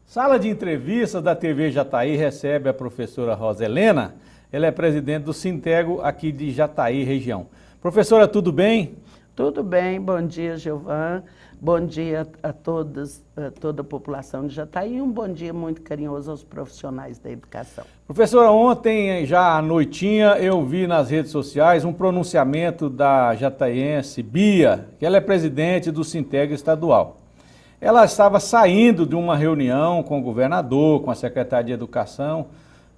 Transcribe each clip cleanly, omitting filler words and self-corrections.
Sala de entrevistas da TV Jataí recebe a professora Rosa Helena. Ela é presidente do Sintego aqui de Jataí, região. Professora, tudo bem? Tudo bem, bom dia, Gilvan. Bom dia a toda a população de Jataí e um bom dia muito carinhoso aos profissionais da educação. Professora, ontem, já à noitinha, eu vi nas redes sociais um pronunciamento da jataiense Bia, que ela é presidente do Sintego estadual. Ela estava saindo de uma reunião com o governador, com a secretária de Educação,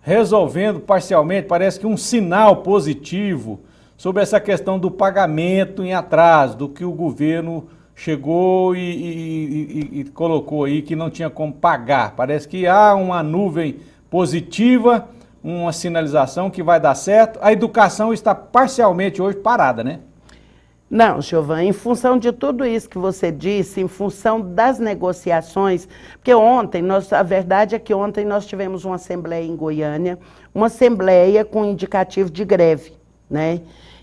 resolvendo parcialmente, parece que um sinal positivo sobre essa questão do pagamento em atraso, do que o governo chegou e colocou aí que não tinha como pagar. Parece que há uma nuvem positiva, uma sinalização que vai dar certo. A educação está parcialmente hoje parada, né? Não, Gilvan, em função de tudo isso que você disse, em função das negociações, porque ontem, a verdade é que ontem nós tivemos uma assembleia em Goiânia, uma assembleia com indicativo de greve, né?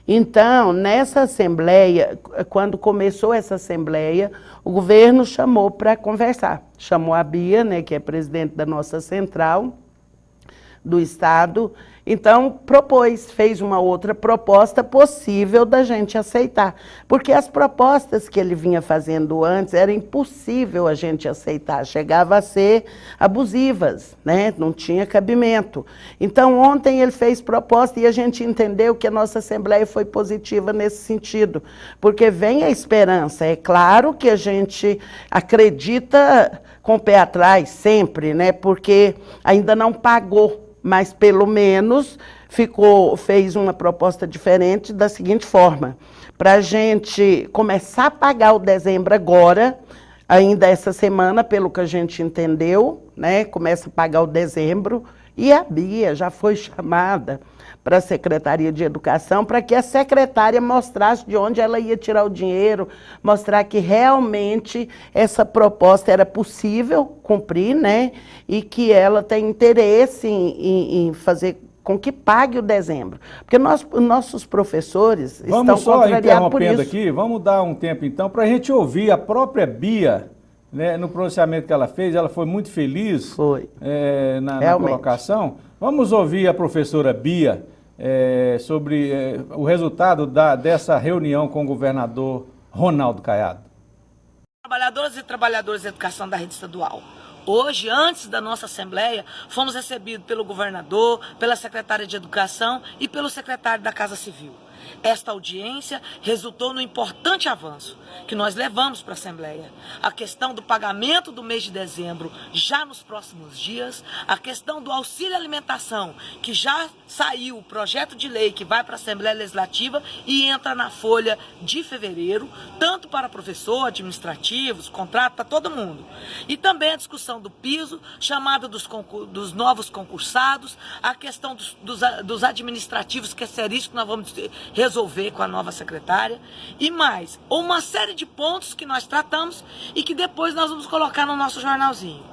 Então, nessa assembleia, quando começou essa assembleia, o governo chamou para conversar. Chamou a Bia, né, que é presidente da nossa central do estado, então fez uma outra proposta possível da gente aceitar, porque as propostas que ele vinha fazendo antes era impossível a gente aceitar, chegava a ser abusivas, né? Não tinha cabimento. Então ontem ele fez proposta e a gente entendeu que a nossa assembleia foi positiva nesse sentido, porque vem a esperança. É claro que a gente acredita com o pé atrás sempre, né? Porque ainda não pagou, mas pelo menos fez uma proposta diferente da seguinte forma: para a gente começar a pagar o dezembro agora, ainda essa semana, pelo que a gente entendeu, né, começa a pagar o dezembro, e a Bia já foi chamada para a Secretaria de Educação para que a secretária mostrasse de onde ela ia tirar o dinheiro, mostrar que realmente essa proposta era possível cumprir, né? E que ela tem interesse em fazer com que pague o dezembro. Porque nossos professores estão contrariados por isso. Aqui, vamos dar um tempo então para a gente ouvir a própria Bia, né, no pronunciamento que ela fez. Ela foi muito feliz na colocação. Vamos ouvir a professora Bia sobre o resultado dessa reunião com o governador Ronaldo Caiado. Trabalhadoras e trabalhadores da educação da rede estadual. Hoje, antes da nossa assembleia, fomos recebidos pelo governador, pela secretária de Educação e pelo secretário da Casa Civil. Esta audiência resultou no importante avanço que nós levamos para a Assembleia. A questão do pagamento do mês de dezembro já nos próximos dias, a questão do auxílio alimentação, que já saiu o projeto de lei que vai para a Assembleia Legislativa e entra na folha de fevereiro, tanto para professor, administrativos, contrato, para todo mundo. E também a discussão do piso, chamada dos novos concursados, a questão dos administrativos, que é isso que nós vamos resolver com a nova secretária, e mais, uma série de pontos que nós tratamos e que depois nós vamos colocar no nosso jornalzinho.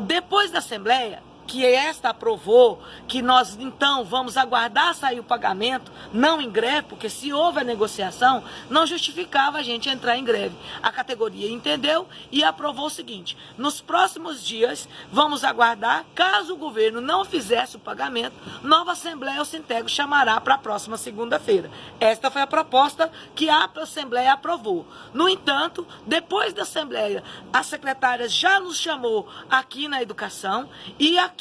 Depois da Assembleia, que esta aprovou, que nós então vamos aguardar sair o pagamento, não em greve, porque se houve a negociação, não justificava a gente entrar em greve. A categoria entendeu e aprovou o seguinte: nos próximos dias vamos aguardar, caso o governo não fizesse o pagamento, nova Assembleia, o Sintego chamará para a próxima segunda-feira. Esta foi a proposta que a Assembleia aprovou. No entanto, depois da Assembleia, a secretária já nos chamou aqui na Educação e aqui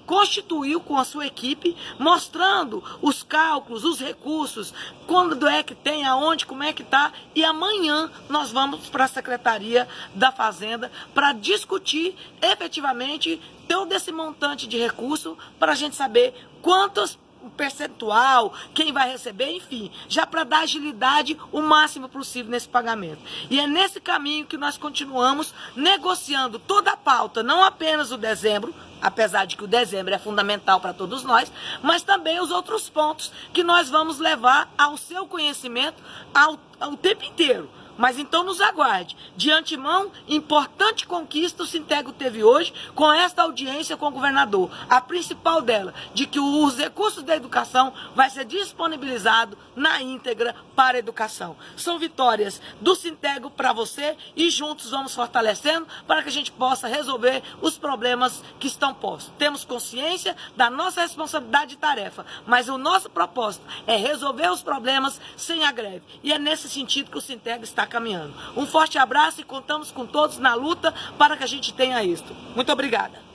constituiu com a sua equipe, mostrando os cálculos, os recursos, quando é que tem, aonde, como é que está. E amanhã nós vamos para a Secretaria da Fazenda para discutir efetivamente todo esse montante de recurso, para a gente saber quantos percentual, quem vai receber, enfim, já para dar agilidade o máximo possível nesse pagamento. E é nesse caminho que nós continuamos negociando toda a pauta, não apenas o dezembro, apesar de que o dezembro é fundamental para todos nós, mas também os outros pontos que nós vamos levar ao seu conhecimento ao tempo inteiro. Mas então nos aguarde. De antemão, importante conquista o Sintego teve hoje com esta audiência com o governador. A principal dela, de que os recursos da educação vai ser disponibilizado na íntegra para a educação. São vitórias do Sintego para você e juntos vamos fortalecendo para que a gente possa resolver os problemas que estão postos. Temos consciência da nossa responsabilidade e tarefa, mas o nosso propósito é resolver os problemas sem a greve. E é nesse sentido que o Sintego está caminhando. Um forte abraço e contamos com todos na luta para que a gente tenha êxito. Muito obrigada.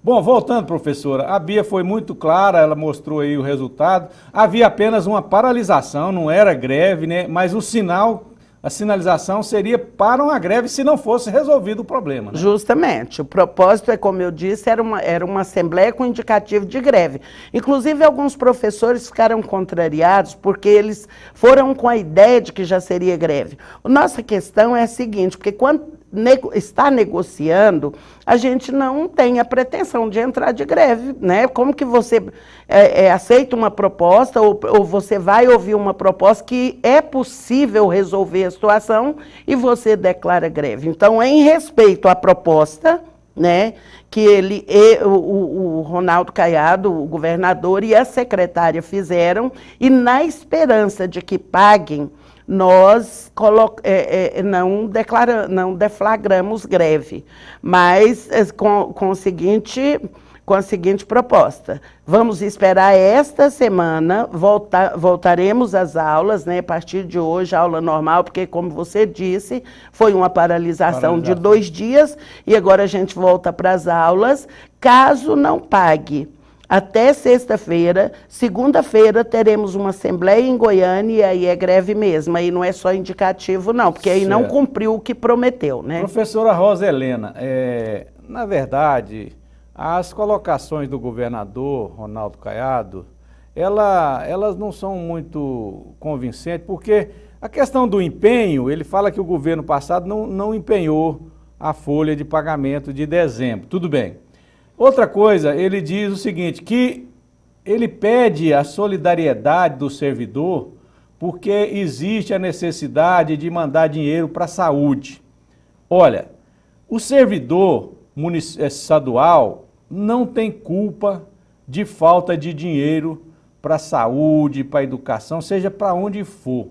Bom, voltando, professora, a Bia foi muito clara, ela mostrou aí o resultado. Havia apenas uma paralisação, não era greve, né? Mas o sinal, a sinalização seria para uma greve se não fosse resolvido o problema, né? Justamente. O propósito, como eu disse, era uma assembleia com indicativo de greve. Inclusive, alguns professores ficaram contrariados porque eles foram com a ideia de que já seria greve. Nossa questão é a seguinte, porque quando está negociando, a gente não tem a pretensão de entrar de greve, né? Como que você aceita uma proposta ou você vai ouvir uma proposta que é possível resolver a situação e você declara greve? Então, em respeito à proposta, né, que o Ronaldo Caiado, o governador e a secretária fizeram, e na esperança de que paguem, nós não deflagramos greve, mas com a seguinte proposta. Vamos esperar esta semana, voltaremos às aulas, né, a partir de hoje, aula normal, porque, como você disse, foi uma paralisação de 2 dias, e agora a gente volta para as aulas, caso não pague. Até sexta-feira, segunda-feira teremos uma assembleia em Goiânia e aí é greve mesmo, aí não é só indicativo não, porque aí não cumpriu o que prometeu, né? Professora Rosa Helena, na verdade, as colocações do governador Ronaldo Caiado, elas não são muito convincentes, porque a questão do empenho, ele fala que o governo passado não empenhou a folha de pagamento de dezembro, tudo bem. Outra coisa, ele diz o seguinte, que ele pede a solidariedade do servidor porque existe a necessidade de mandar dinheiro para a saúde. Olha, o servidor estadual não tem culpa de falta de dinheiro para a saúde, para a educação, seja para onde for.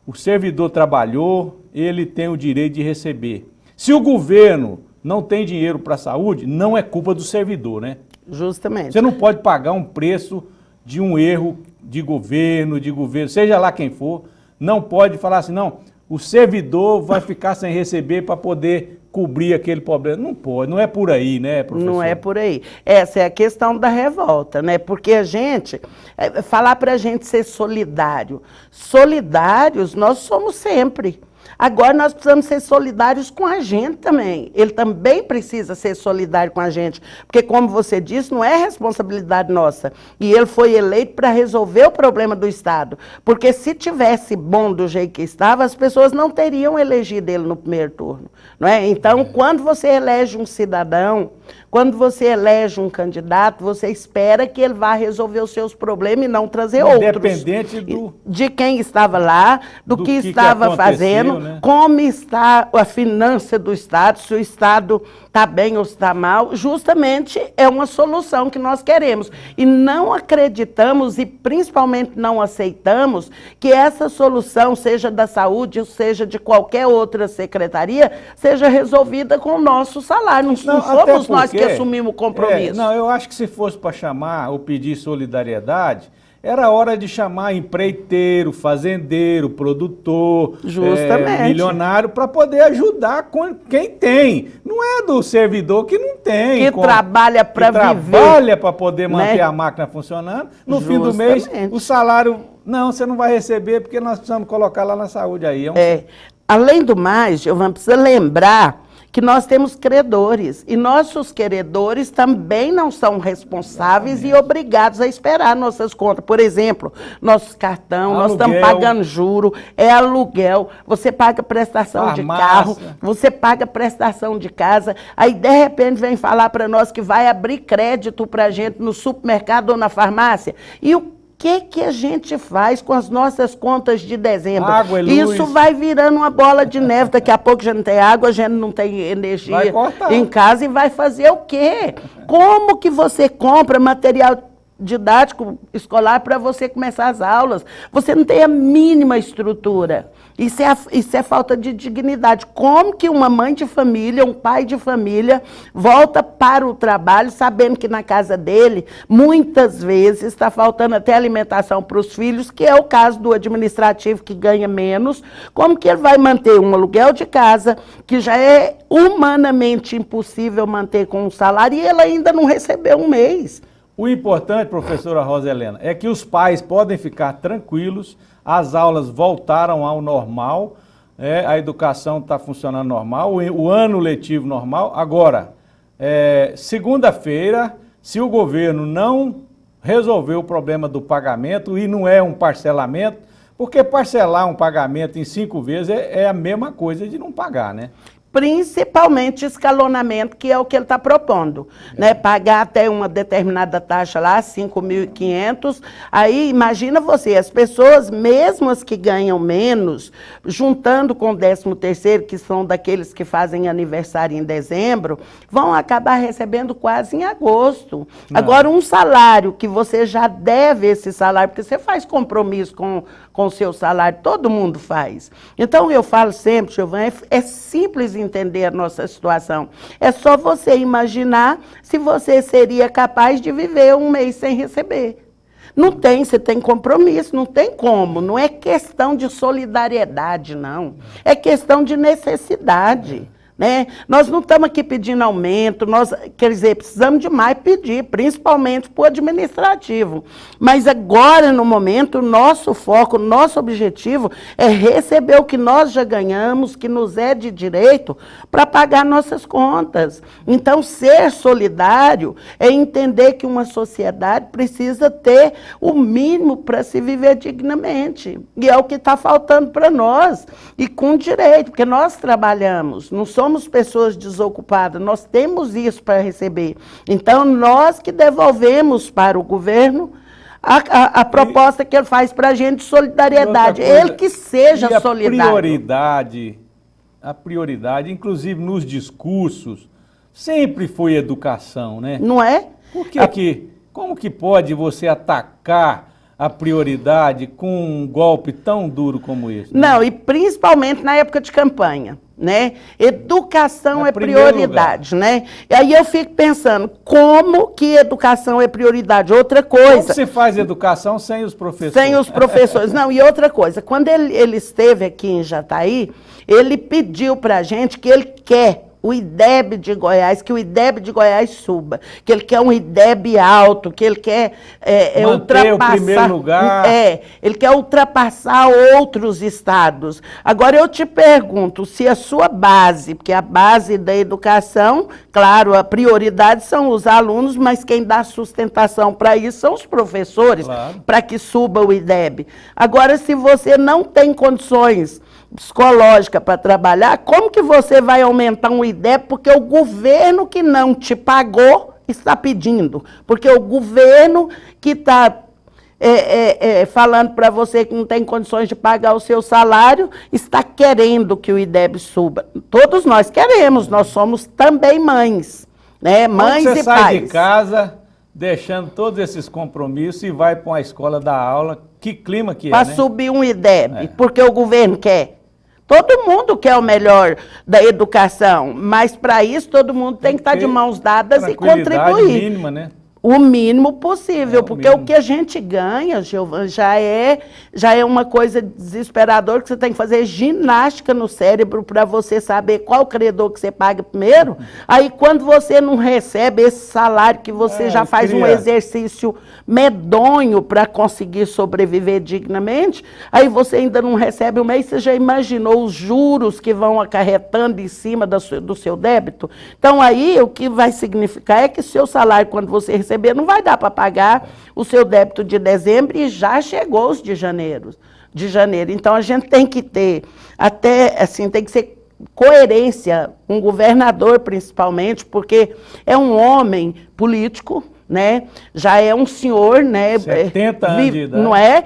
O servidor trabalhou, ele tem o direito de receber. Se o governo não tem dinheiro para a saúde, não é culpa do servidor, né? Justamente. Você não pode pagar um preço de um erro de governo, seja lá quem for, não pode falar assim, não, o servidor vai ficar sem receber para poder cobrir aquele problema. Não pode, não é por aí, né, professor? Não é por aí. Essa é a questão da revolta, né? Porque a gente, falar para a gente ser solidário, solidários nós somos sempre. Agora nós precisamos ser solidários com a gente também. Ele também precisa ser solidário com a gente, porque, como você disse, não é responsabilidade nossa. E ele foi eleito para resolver o problema do Estado. Porque se tivesse bom do jeito que estava, as pessoas não teriam elegido ele no primeiro turno. Não é? Então, quando você elege um cidadão, quando você elege um candidato, você espera que ele vá resolver os seus problemas e não trazer outros. Independente de quem estava lá, do que estava fazendo, né? Como está a finança do Estado, se o Estado está bem ou está mal, justamente é uma solução que nós queremos. E não acreditamos e principalmente não aceitamos que essa solução, seja da saúde, ou seja de qualquer outra secretaria, seja resolvida com o nosso salário. Não somos nós que assumimos o compromisso. Não, eu acho que se fosse para chamar ou pedir solidariedade, era hora de chamar empreiteiro, fazendeiro, produtor, milionário, para poder ajudar com quem tem. Não é do servidor que não tem. Que trabalha para viver. Trabalha para poder manter a máquina funcionando. No fim do mês, o salário, não, você não vai receber porque nós precisamos colocar lá na saúde aí. Além do mais, Giovana, precisa lembrar que nós temos credores, e nossos credores também não são responsáveis e obrigados a esperar nossas contas. Por exemplo, nosso cartão, nós estamos pagando juro, é aluguel, você paga prestação de carro, você paga prestação de casa, aí de repente vem falar para nós que vai abrir crédito para a gente no supermercado ou na farmácia, e que a gente faz com as nossas contas de dezembro? Água e luz. Isso vai virando uma bola de neve. Daqui a pouco já não tem água, já não tem energia em casa e vai fazer o quê? Como que você compra material didático escolar para você começar as aulas? Você não tem a mínima estrutura. Isso é falta de dignidade. Como que uma mãe de família, um pai de família, volta para o trabalho sabendo que na casa dele, muitas vezes, está faltando até alimentação para os filhos, que é o caso do administrativo, que ganha menos. Como que ele vai manter um aluguel de casa, que já é humanamente impossível manter com um salário, e ele ainda não recebeu um mês? O importante, professora Rosa Helena, é que os pais podem ficar tranquilos, as aulas voltaram ao normal, a educação está funcionando normal, o ano letivo normal. Agora, segunda-feira, se o governo não resolver o problema do pagamento, e não é um parcelamento, porque parcelar um pagamento em 5 vezes é a mesma coisa de não pagar, né? Principalmente escalonamento, que é o que ele está propondo, né? Pagar até uma determinada taxa lá, 5.500, aí imagina você, as pessoas, mesmo as que ganham menos, juntando com o 13º, que são daqueles que fazem aniversário em dezembro, vão acabar recebendo quase em agosto. Não. Agora, um salário que você já deve esse salário, porque você faz compromisso com o seu salário, todo mundo faz. Então, eu falo sempre, Giovana, é simples entender a nossa situação. É só você imaginar se você seria capaz de viver um mês sem receber. Não tem, você tem compromisso, não tem como. Não é questão de solidariedade, não. É questão de necessidade. Né? Nós não estamos aqui pedindo aumento, quer dizer, precisamos demais pedir, principalmente para o administrativo. Mas agora, no momento, o nosso foco, o nosso objetivo é receber o que nós já ganhamos, que nos é de direito, para pagar nossas contas. Então, ser solidário é entender que uma sociedade precisa ter o mínimo para se viver dignamente. E é o que está faltando para nós, e com direito, porque nós trabalhamos, não somos pessoas desocupadas, nós temos isso para receber. Então, nós que devolvemos para o governo a proposta que ele faz para a gente de solidariedade. Ele que seja solidário. A prioridade, inclusive nos discursos, sempre foi educação, né? Não é? Como que pode você atacar a prioridade com um golpe tão duro como esse? Né? Não, e principalmente na época de campanha. Né? Educação é prioridade, né? E aí eu fico pensando, como que educação é prioridade? Outra coisa... Como se faz educação sem os professores? Sem os professores. Não, e outra coisa, quando ele esteve aqui em Jataí, ele pediu para a gente que ele quer o IDEB de Goiás, que o IDEB de Goiás suba, que ele quer um IDEB alto, que ele quer ultrapassar... o primeiro lugar. Ele quer ultrapassar outros estados. Agora eu te pergunto, se a sua base, porque a base da educação, claro, a prioridade são os alunos, mas quem dá sustentação para isso são os professores, claro, para que suba o IDEB. Agora, se você não tem condições psicológica para trabalhar, como que você vai aumentar um IDEB? Porque o governo que não te pagou está pedindo. Porque o governo que está falando para você que não tem condições de pagar o seu salário, está querendo que o IDEB suba. Todos nós queremos, nós somos também mães, né? Mães e pais. Você sai de casa deixando todos esses compromissos e vai para uma escola dar aula, que clima que é, né? Para subir um IDEB, porque o governo quer. Todo mundo quer o melhor da educação, mas para isso todo mundo tem que estar de mãos dadas e contribuir. Mínima, né? O mínimo possível, porque o que a gente ganha, Giovana, já é uma coisa desesperadora, que você tem que fazer ginástica no cérebro para você saber qual credor que você paga primeiro. Aí, quando você não recebe esse salário, que você já faz um exercício medonho para conseguir sobreviver dignamente, aí você ainda não recebe o mês, você já imaginou os juros que vão acarretando em cima do seu débito? Então, aí, o que vai significar é que seu salário, quando você receber, não vai dar para pagar o seu débito de dezembro, e já chegou os de janeiro. Então, a gente tem que ter, até assim, tem que ser coerência, um governador principalmente, porque é um homem político, né? Já é um senhor, né? 70 anos de idade. Não é?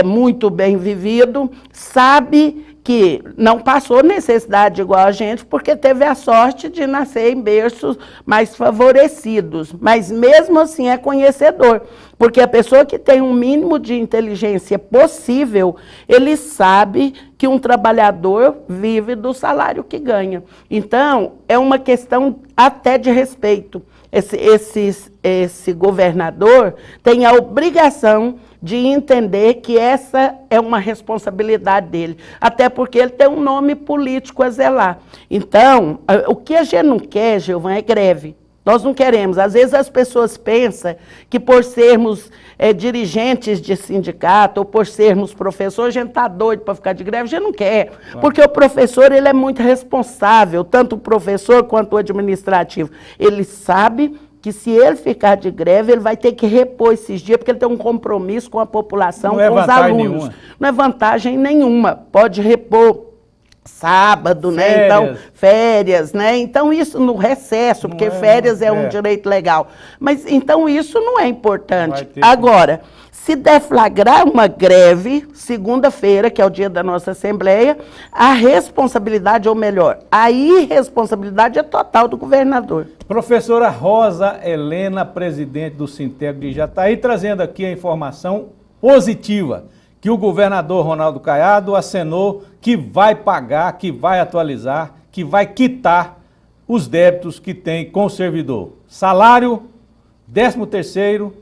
Muito bem vivido, sabe que não passou necessidade igual a gente, porque teve a sorte de nascer em berços mais favorecidos, mas mesmo assim é conhecedor, porque a pessoa que tem um mínimo de inteligência possível, ele sabe que um trabalhador vive do salário que ganha. Então, é uma questão até de respeito. Esse governador tem a obrigação de entender que essa é uma responsabilidade dele, até porque ele tem um nome político a zelar. Então, o que a gente não quer, Gilvan, é greve. Nós não queremos. Às vezes as pessoas pensam que por sermos dirigentes de sindicato ou por sermos professores, a gente está doido para ficar de greve. A gente não quer, porque o professor ele é muito responsável, tanto o professor quanto o administrativo. Ele sabe que se ele ficar de greve, ele vai ter que repor esses dias, porque ele tem um compromisso com a população, com os alunos. Nenhuma. Não é vantagem nenhuma. Pode repor sábado, né? Então, férias, né? Então, isso no recesso, porque férias é um direito legal. Mas, então, isso não é importante. Agora, se deflagrar uma greve, segunda-feira, que é o dia da nossa Assembleia, a responsabilidade, ou melhor, a irresponsabilidade é total do governador. Professora Rosa Helena, presidente do Sinteg de Jataí, trazendo aqui a informação positiva, que o governador Ronaldo Caiado acenou que vai pagar, que vai atualizar, que vai quitar os débitos que tem com o servidor. Salário, 13º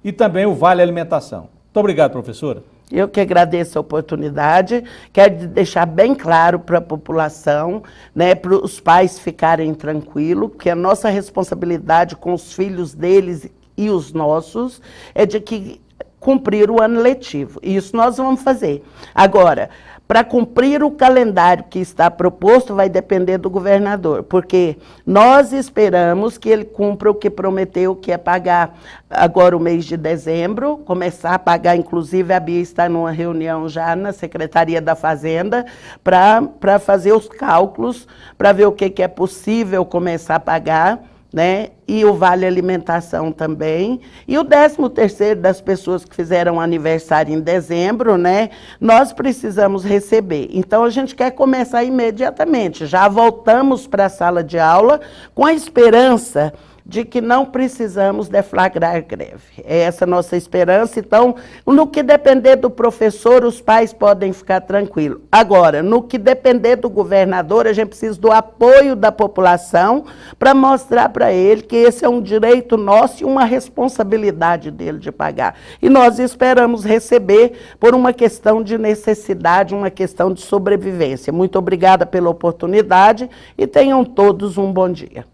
e também o Vale Alimentação. Muito obrigado, professora. Eu que agradeço a oportunidade, quero deixar bem claro para a população, né, para os pais ficarem tranquilos, que a nossa responsabilidade com os filhos deles e os nossos é de que cumprir o ano letivo. Isso nós vamos fazer. Agora, para cumprir o calendário que está proposto, vai depender do governador, porque nós esperamos que ele cumpra o que prometeu, que é pagar agora o mês de dezembro, começar a pagar, inclusive a Bia está numa reunião já na Secretaria da Fazenda, para fazer os cálculos, para ver o que é possível começar a pagar, né? E o Vale Alimentação também, e o 13º das pessoas que fizeram aniversário em dezembro, né? Nós precisamos receber. Então, a gente quer começar imediatamente. Já voltamos para a sala de aula com a esperança de que não precisamos deflagrar greve. É essa a nossa esperança. Então, no que depender do professor, os pais podem ficar tranquilos. Agora, no que depender do governador, a gente precisa do apoio da população para mostrar para ele que esse é um direito nosso e uma responsabilidade dele de pagar. E nós esperamos receber por uma questão de necessidade, uma questão de sobrevivência. Muito obrigada pela oportunidade e tenham todos um bom dia.